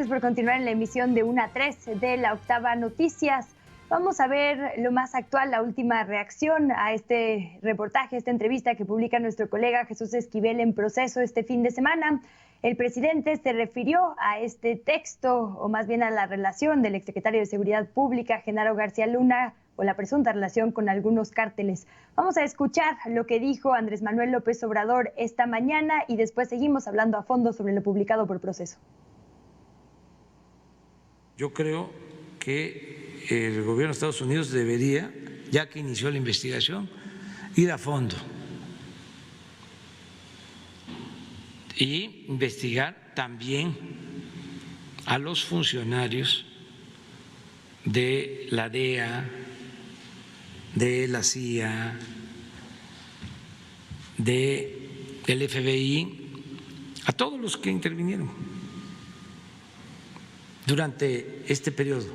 Gracias por continuar en la emisión de 1 a 3 de la Octava Noticias. Vamos a ver lo más actual, la última reacción a este reportaje, esta entrevista que publica nuestro colega Jesús Esquivel en Proceso este fin de semana. El presidente se refirió a este texto, o más bien a la relación del exsecretario de Seguridad Pública, Genaro García Luna, o la presunta relación con algunos cárteles. Vamos a escuchar lo que dijo Andrés Manuel López Obrador esta mañana y después seguimos hablando a fondo sobre lo publicado por Proceso. Yo creo que el gobierno de Estados Unidos debería, ya que inició la investigación, ir a fondo y investigar también a los funcionarios de la DEA, de la CIA, del FBI, a todos los que intervinieron durante este periodo,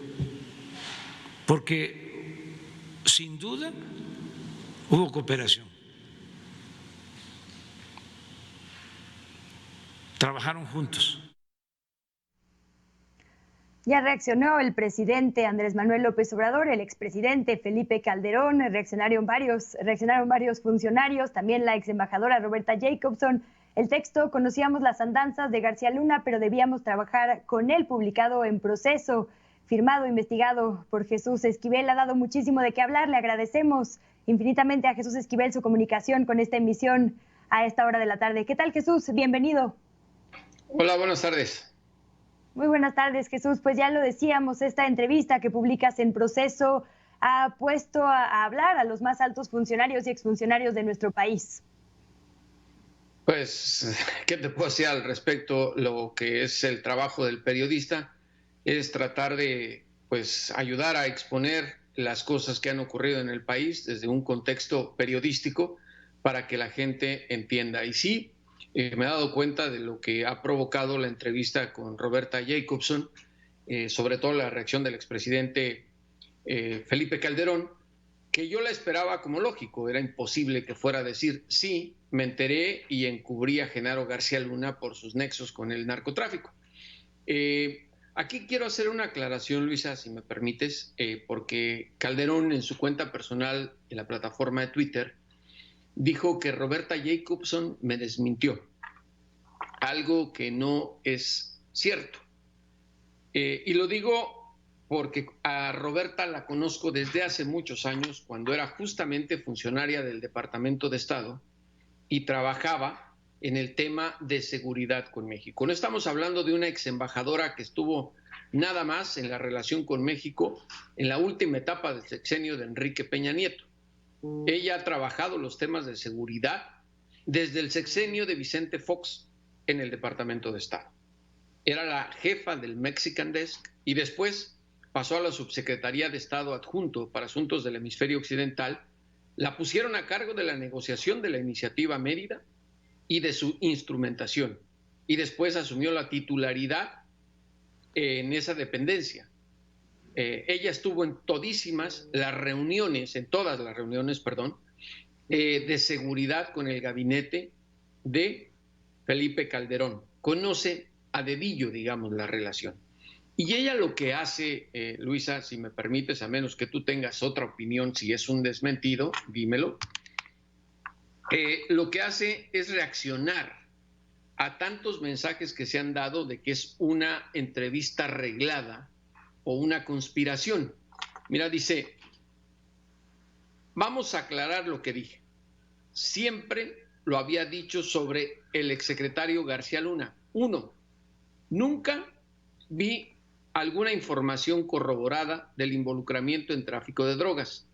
porque sin duda hubo cooperación, trabajaron juntos. Ya reaccionó el presidente Andrés Manuel López Obrador, el expresidente Felipe Calderón, reaccionaron varios funcionarios, también la exembajadora Roberta Jacobson. El texto: conocíamos las andanzas de García Luna, pero debíamos trabajar con él, publicado en Proceso, firmado, investigado por Jesús Esquivel, ha dado muchísimo de qué hablar. Le agradecemos infinitamente a Jesús Esquivel su comunicación con esta emisión a esta hora de la tarde. ¿Qué tal, Jesús? Bienvenido. Hola, buenas tardes. Muy buenas tardes, Jesús. Pues ya lo decíamos, esta entrevista que publicas en Proceso ha puesto a hablar a los más altos funcionarios y exfuncionarios de nuestro país. Pues, ¿qué te puedo decir al respecto? Lo que es el trabajo del periodista es tratar de, pues, ayudar a exponer las cosas que han ocurrido en el país desde un contexto periodístico para que la gente entienda. Y sí, me he dado cuenta de lo que ha provocado la entrevista con Roberta Jacobson, sobre todo la reacción del expresidente Felipe Calderón, que yo la esperaba como lógico. Era imposible que fuera a decir: sí, me enteré y encubrí a Genaro García Luna por sus nexos con el narcotráfico. Aquí quiero hacer una aclaración, Luisa, si me permites, porque Calderón, en su cuenta personal en la plataforma de Twitter, dijo que Roberta Jacobson me desmintió, algo que no es cierto. Y lo digo porque a Roberta la conozco desde hace muchos años, cuando era justamente funcionaria del Departamento de Estado y trabajaba en el tema de seguridad con México. No estamos hablando de una exembajadora que estuvo nada más en la relación con México en la última etapa del sexenio de Enrique Peña Nieto. Ella ha trabajado los temas de seguridad desde el sexenio de Vicente Fox en el Departamento de Estado. Era la jefa del Mexican Desk y después pasó a la Subsecretaría de Estado Adjunto para Asuntos del Hemisferio Occidental. La pusieron a cargo de la negociación de la Iniciativa Mérida y de su instrumentación, y después asumió la titularidad en esa dependencia. Ella estuvo en todas las reuniones, de seguridad con el gabinete de Felipe Calderón. Conoce a dedillo, digamos, la relación. Y ella lo que hace, Luisa, si me permites, a menos que tú tengas otra opinión, si es un desmentido, dímelo, lo que hace es reaccionar a tantos mensajes que se han dado de que es una entrevista arreglada o una conspiración. Mira, dice: vamos a aclarar lo que dije. Siempre lo había dicho sobre el exsecretario García Luna. 1, nunca vi alguna información corroborada del involucramiento en tráfico de drogas.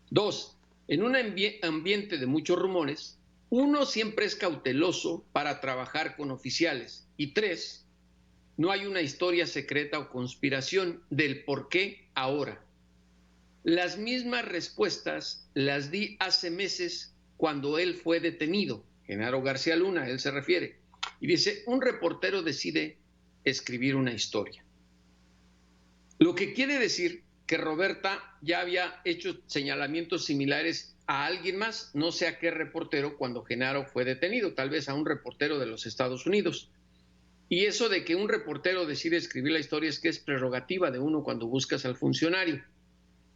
2, en un ambiente de muchos rumores, uno siempre es cauteloso para trabajar con oficiales. Y 3, no hay una historia secreta o conspiración del por qué ahora. Las mismas respuestas las di hace meses cuando él fue detenido, Genaro García Luna, él se refiere. Y dice: un reportero decide escribir una historia. Lo que quiere decir que Roberta ya había hecho señalamientos similares a alguien más, no sé a qué reportero, cuando Genaro fue detenido, tal vez a un reportero de los Estados Unidos. Y eso de que un reportero decide escribir la historia es que es prerrogativa de uno cuando buscas al funcionario.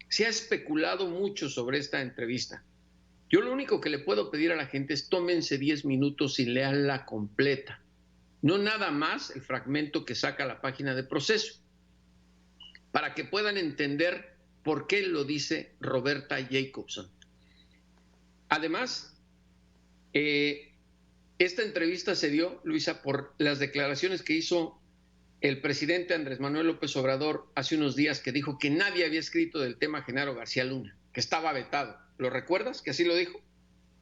Se ha especulado mucho sobre esta entrevista. Yo lo único que le puedo pedir a la gente es tómense 10 minutos y leanla completa. No nada más el fragmento que saca la página de Proceso, para que puedan entender por qué lo dice Roberta Jacobson. Además, esta entrevista se dio, Luisa, por las declaraciones que hizo el presidente Andrés Manuel López Obrador hace unos días, que dijo que nadie había escrito del tema Genaro García Luna, que estaba vetado. ¿Lo recuerdas que así lo dijo?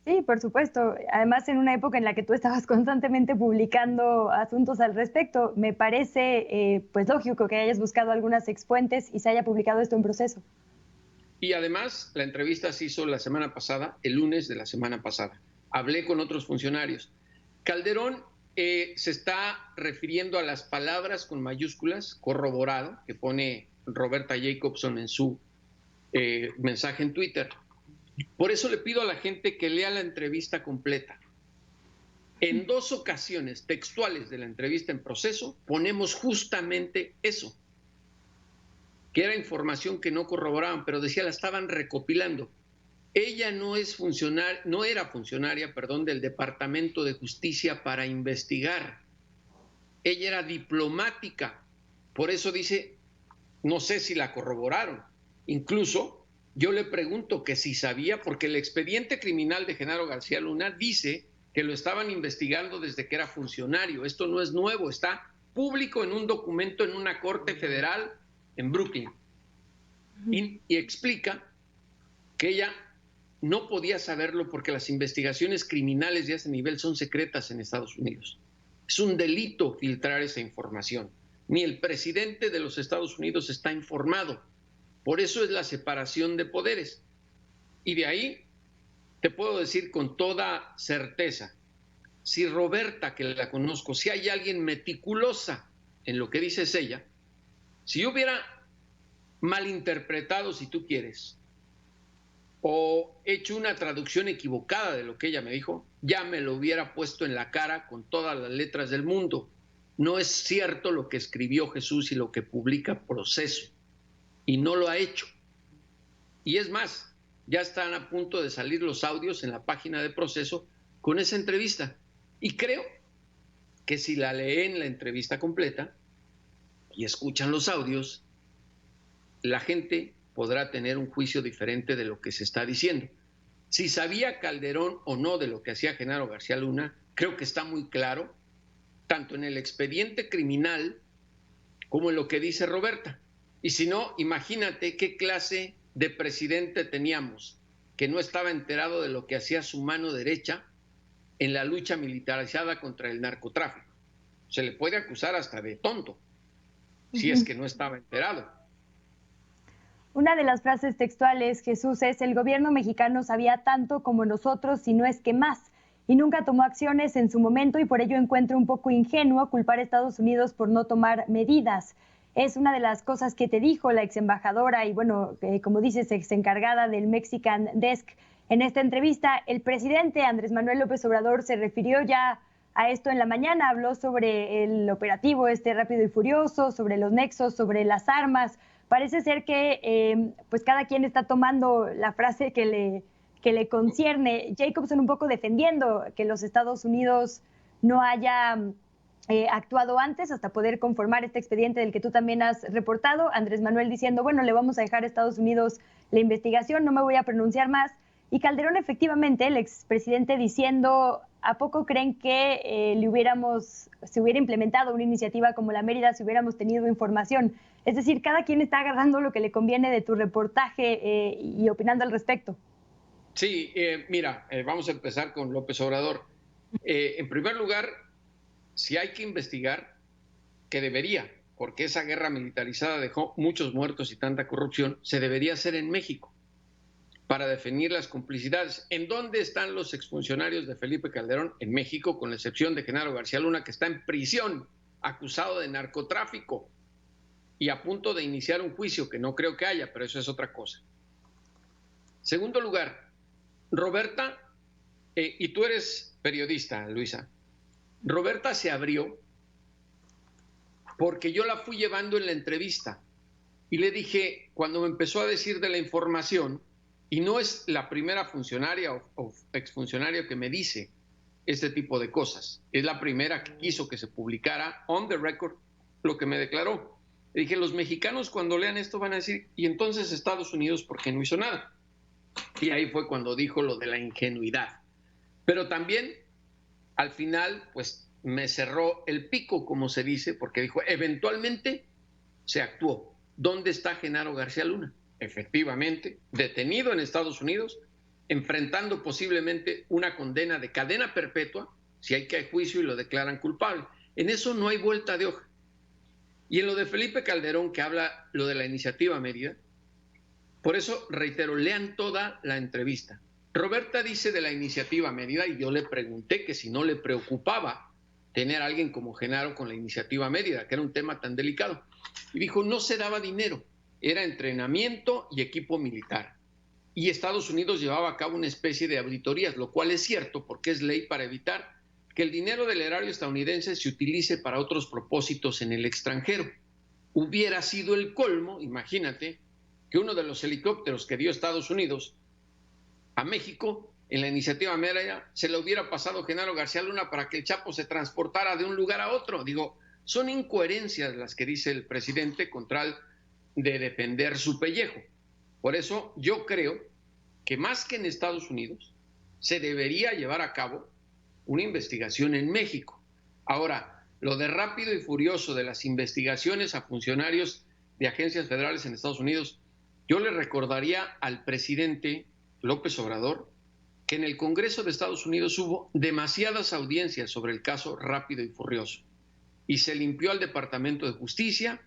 Sí, por supuesto. Además, en una época en la que tú estabas constantemente publicando asuntos al respecto, me parece pues lógico que hayas buscado algunas exfuentes y se haya publicado esto en Proceso. Y además, la entrevista se hizo la semana pasada, el lunes de la semana pasada. Hablé con otros funcionarios. Calderón se está refiriendo a las palabras con mayúsculas, corroborado, que pone Roberta Jacobson en su mensaje en Twitter. Por eso le pido a la gente que lea la entrevista completa. En 2 ocasiones textuales de la entrevista en Proceso ponemos justamente eso, que era información que no corroboraban, pero decía la estaban recopilando. Ella no era funcionaria del Departamento de Justicia para investigar. Ella era diplomática. Por eso dice, no sé si la corroboraron. Incluso yo le pregunto que si sabía, porque el expediente criminal de Genaro García Luna dice que lo estaban investigando desde que era funcionario. Esto no es nuevo, está público en un documento en una corte federal en Brooklyn. Y explica que ella no podía saberlo porque las investigaciones criminales de ese nivel son secretas en Estados Unidos. Es un delito filtrar esa información. Ni el presidente de los Estados Unidos está informado. Por eso es la separación de poderes. Y de ahí te puedo decir con toda certeza, si Roberta, que la conozco, si hay alguien meticulosa en lo que dices ella, si yo hubiera malinterpretado, si tú quieres, o hecho una traducción equivocada de lo que ella me dijo, ya me lo hubiera puesto en la cara con todas las letras del mundo. No es cierto lo que escribió Jesús y lo que publica Proceso, y no lo ha hecho. Y es más, ya están a punto de salir los audios en la página de Proceso con esa entrevista. Y creo que si la leen la entrevista completa y escuchan los audios, la gente podrá tener un juicio diferente de lo que se está diciendo. Si sabía Calderón o no de lo que hacía Genaro García Luna, creo que está muy claro, tanto en el expediente criminal como en lo que dice Roberta. Y si no, imagínate qué clase de presidente teníamos, que no estaba enterado de lo que hacía su mano derecha en la lucha militarizada contra el narcotráfico. Se le puede acusar hasta de tonto, si es que no estaba enterado. Una de las frases textuales, Jesús, es: el gobierno mexicano sabía tanto como nosotros, si no es que más, y nunca tomó acciones en su momento, y por ello encuentro un poco ingenuo culpar a Estados Unidos por no tomar medidas. Es una de las cosas que te dijo la ex embajadora y, bueno, como dices, ex encargada del Mexican Desk. En esta entrevista, el presidente Andrés Manuel López Obrador se refirió ya a esto en la mañana, habló sobre el operativo Rápido y Furioso, sobre los nexos, sobre las armas. Parece ser que pues cada quien está tomando la frase que le concierne. Jacobson un poco defendiendo que los Estados Unidos no haya actuado antes hasta poder conformar este expediente del que tú también has reportado. Andrés Manuel diciendo, bueno, le vamos a dejar a Estados Unidos la investigación, no me voy a pronunciar más. Y Calderón, efectivamente, el expresidente, diciendo, ¿a poco creen que se hubiera implementado una iniciativa como la Mérida si hubiéramos tenido información? Es decir, cada quien está agarrando lo que le conviene de tu reportaje y opinando al respecto. Sí, mira, vamos a empezar con López Obrador. En primer lugar, si hay que investigar, que debería, porque esa guerra militarizada dejó muchos muertos y tanta corrupción, se debería hacer en México para definir las complicidades. ¿En dónde están los exfuncionarios de Felipe Calderón? En México, con la excepción de Genaro García Luna, que está en prisión, acusado de narcotráfico y a punto de iniciar un juicio, que no creo que haya, pero eso es otra cosa. Segundo lugar, Roberta, y tú eres periodista, Luisa, Roberta se abrió porque yo la fui llevando en la entrevista y le dije, cuando me empezó a decir de la información, y no es la primera funcionaria o exfuncionario que me dice este tipo de cosas, es la primera que quiso que se publicara on the record lo que me declaró. Le dije, los mexicanos cuando lean esto van a decir, y entonces Estados Unidos, ¿por qué no hizo nada? Y ahí fue cuando dijo lo de la ingenuidad. Pero también, al final, pues me cerró el pico, como se dice, porque dijo, eventualmente se actuó. ¿Dónde está Genaro García Luna? Efectivamente, detenido en Estados Unidos, enfrentando posiblemente una condena de cadena perpetua, si hay que hay juicio y lo declaran culpable. En eso no hay vuelta de hoja. Y en lo de Felipe Calderón, que habla lo de la iniciativa Mérida, por eso reitero, lean toda la entrevista. Roberta dice de la iniciativa Mérida, y yo le pregunté que si no le preocupaba tener a alguien como Genaro con la iniciativa Mérida, que era un tema tan delicado. Y dijo, no se daba dinero, era entrenamiento y equipo militar. Y Estados Unidos llevaba a cabo una especie de auditorías, lo cual es cierto porque es ley para evitar que el dinero del erario estadounidense se utilice para otros propósitos en el extranjero. Hubiera sido el colmo, imagínate, que uno de los helicópteros que dio Estados Unidos a México en la iniciativa Mérida se le hubiera pasado a Genaro García Luna para que el Chapo se transportara de un lugar a otro. Digo, son incoherencias las que dice el presidente con tal de defender su pellejo. Por eso yo creo que más que en Estados Unidos se debería llevar a cabo una investigación en México. Ahora, lo de rápido y furioso de las investigaciones a funcionarios de agencias federales en Estados Unidos, yo le recordaría al presidente López Obrador que en el Congreso de Estados Unidos hubo demasiadas audiencias sobre el caso rápido y furioso y se limpió al Departamento de Justicia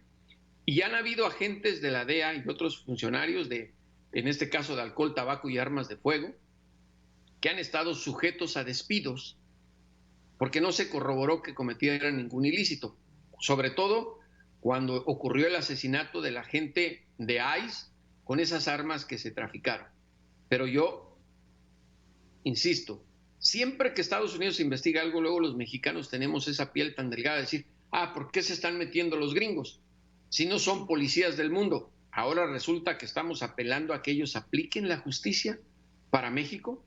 y han habido agentes de la DEA y otros funcionarios en este caso de alcohol, tabaco y armas de fuego, que han estado sujetos a despidos porque no se corroboró que cometieran ningún ilícito, sobre todo cuando ocurrió el asesinato del agente de ICE con esas armas que se traficaron. Pero yo insisto, siempre que Estados Unidos investiga algo, luego los mexicanos tenemos esa piel tan delgada de decir, ¿por qué se están metiendo los gringos? Si no son policías del mundo. Ahora resulta que estamos apelando a que ellos apliquen la justicia para México.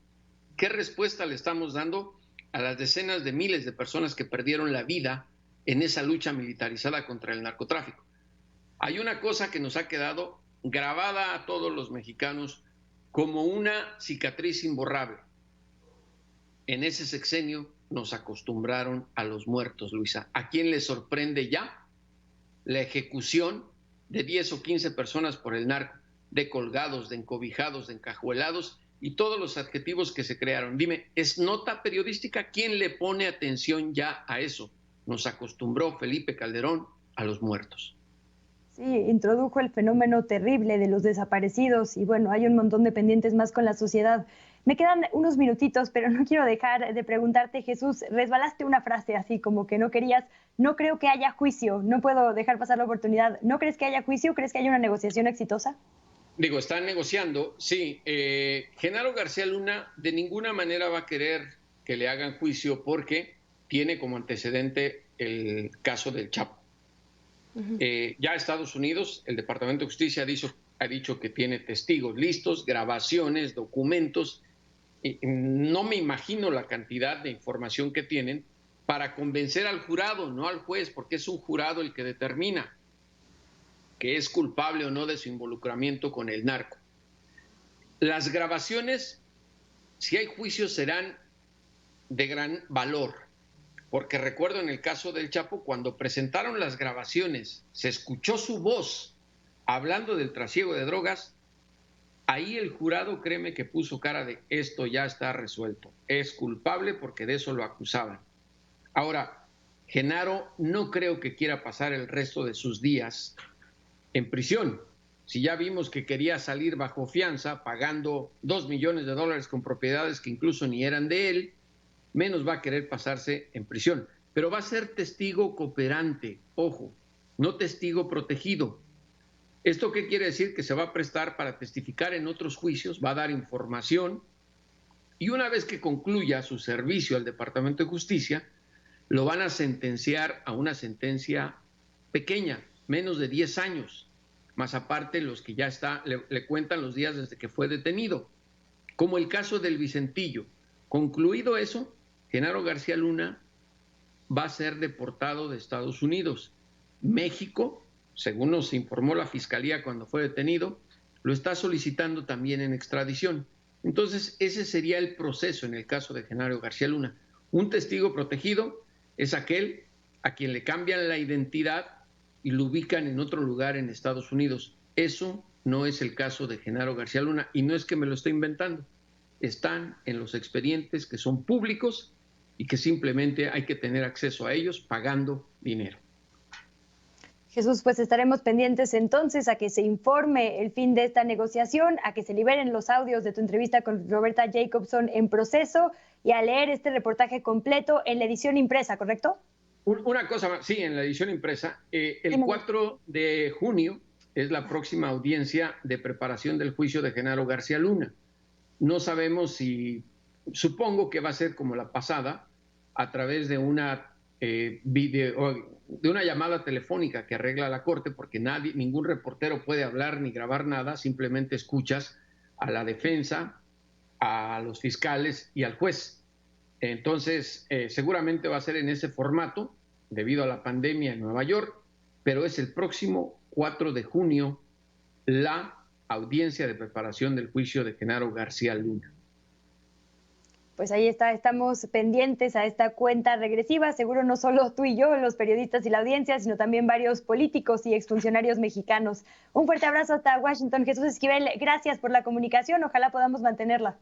¿Qué respuesta le estamos dando a las decenas de miles de personas que perdieron la vida en esa lucha militarizada contra el narcotráfico? Hay una cosa que nos ha quedado grabada a todos los mexicanos como una cicatriz imborrable. En ese sexenio nos acostumbraron a los muertos, Luisa. ¿A quién le sorprende ya la ejecución de 10 o 15 personas por el narco, de colgados, de encobijados, de encajuelados y todos los adjetivos que se crearon? Dime, ¿es nota periodística? ¿Quién le pone atención ya a eso? Nos acostumbró Felipe Calderón a los muertos. Sí, introdujo el fenómeno terrible de los desaparecidos y bueno, hay un montón de pendientes más con la sociedad. Me quedan unos minutitos, pero no quiero dejar de preguntarte, Jesús, resbalaste una frase así como que no querías, no creo que haya juicio, no puedo dejar pasar la oportunidad. ¿No crees que haya juicio? ¿Crees que haya una negociación exitosa? Digo, están negociando, sí. Genaro García Luna de ninguna manera va a querer que le hagan juicio porque tiene como antecedente el caso del Chapo. Ya Estados Unidos, el Departamento de Justicia ha dicho que tiene testigos listos, grabaciones, documentos. No me imagino la cantidad de información que tienen para convencer al jurado, no al juez, porque es un jurado el que determina que es culpable o no de su involucramiento con el narco. Las grabaciones, si hay juicios, serán de gran valor, porque recuerdo en el caso del Chapo, cuando presentaron las grabaciones, se escuchó su voz hablando del trasiego de drogas. Ahí el jurado, créeme que puso cara de esto ya está resuelto, es culpable porque de eso lo acusaban. Ahora, Genaro no creo que quiera pasar el resto de sus días en prisión. Si ya vimos que quería salir bajo fianza, pagando $2 millones con propiedades que incluso ni eran de él, menos va a querer pasarse en prisión. Pero va a ser testigo cooperante, ojo, no testigo protegido. ¿Esto qué quiere decir? Que se va a prestar para testificar en otros juicios, va a dar información y una vez que concluya su servicio al Departamento de Justicia, lo van a sentenciar a una sentencia pequeña, menos de 10 años, más aparte los que ya le cuentan los días desde que fue detenido, como el caso del Vicentillo. Concluido eso, Genaro García Luna va a ser deportado de Estados Unidos. México, según nos informó la Fiscalía cuando fue detenido, lo está solicitando también en extradición. Entonces, ese sería el proceso en el caso de Genaro García Luna. Un testigo protegido es aquel a quien le cambian la identidad y lo ubican en otro lugar en Estados Unidos. Eso no es el caso de Genaro García Luna, y no es que me lo esté inventando. Están en los expedientes que son públicos y que simplemente hay que tener acceso a ellos pagando dinero. Jesús, pues estaremos pendientes entonces a que se informe el fin de esta negociación, a que se liberen los audios de tu entrevista con Roberta Jacobson en Proceso y a leer este reportaje completo en la edición impresa, ¿correcto? Una cosa más, sí, en la edición impresa. El 4 de junio es la próxima audiencia de preparación del juicio de Genaro García Luna. No sabemos si, supongo que va a ser como la pasada, a través de una de una llamada telefónica que arregla la Corte, porque ningún reportero puede hablar ni grabar nada, simplemente escuchas a la defensa, a los fiscales y al juez. Entonces, seguramente va a ser en ese formato, debido a la pandemia en Nueva York, pero es el próximo 4 de junio la audiencia de preparación del juicio de Genaro García Luna. Pues ahí está, estamos pendientes a esta cuenta regresiva, seguro no solo tú y yo, los periodistas y la audiencia, sino también varios políticos y exfuncionarios mexicanos. Un fuerte abrazo hasta Washington. Jesús Esquivel, gracias por la comunicación, ojalá podamos mantenerla.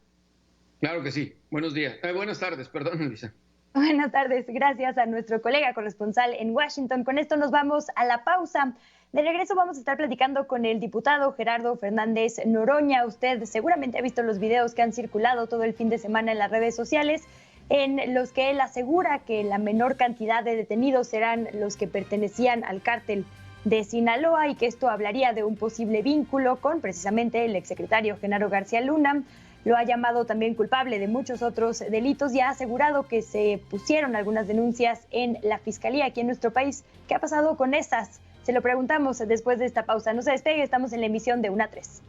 Claro que sí. Buenos días. Buenas tardes, perdón, Luisa. Buenas tardes, gracias a nuestro colega corresponsal en Washington. Con esto nos vamos a la pausa. De regreso vamos a estar platicando con el diputado Gerardo Fernández Noroña. Usted seguramente ha visto los videos que han circulado todo el fin de semana en las redes sociales, en los que él asegura que la menor cantidad de detenidos serán los que pertenecían al cártel de Sinaloa y que esto hablaría de un posible vínculo con precisamente el exsecretario Genaro García Luna. Lo ha llamado también culpable de muchos otros delitos y ha asegurado que se pusieron algunas denuncias en la Fiscalía aquí en nuestro país. ¿Qué ha pasado con esas? Se lo preguntamos después de esta pausa. No se despegue, estamos en la emisión de 1 a 3.